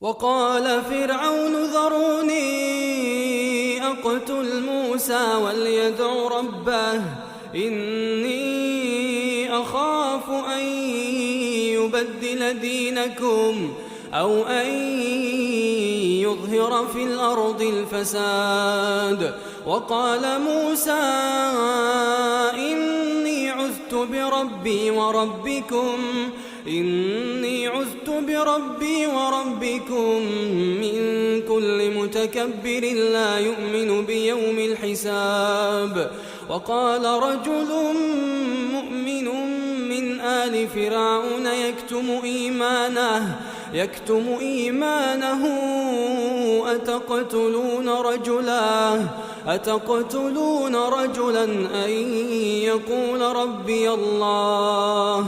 وقال فرعون ذروني أقتل موسى وليدع ربه إني أخاف أن يبدل دينكم أو أن يظهر في الأرض الفساد. وقال موسى إني عذت بربي وربكم من كل متكبر لا يؤمن بيوم الحساب. وقال رجل مؤمن من آل فرعون يكتم إيمانه أتقتلون رجلا أن يقول ربي الله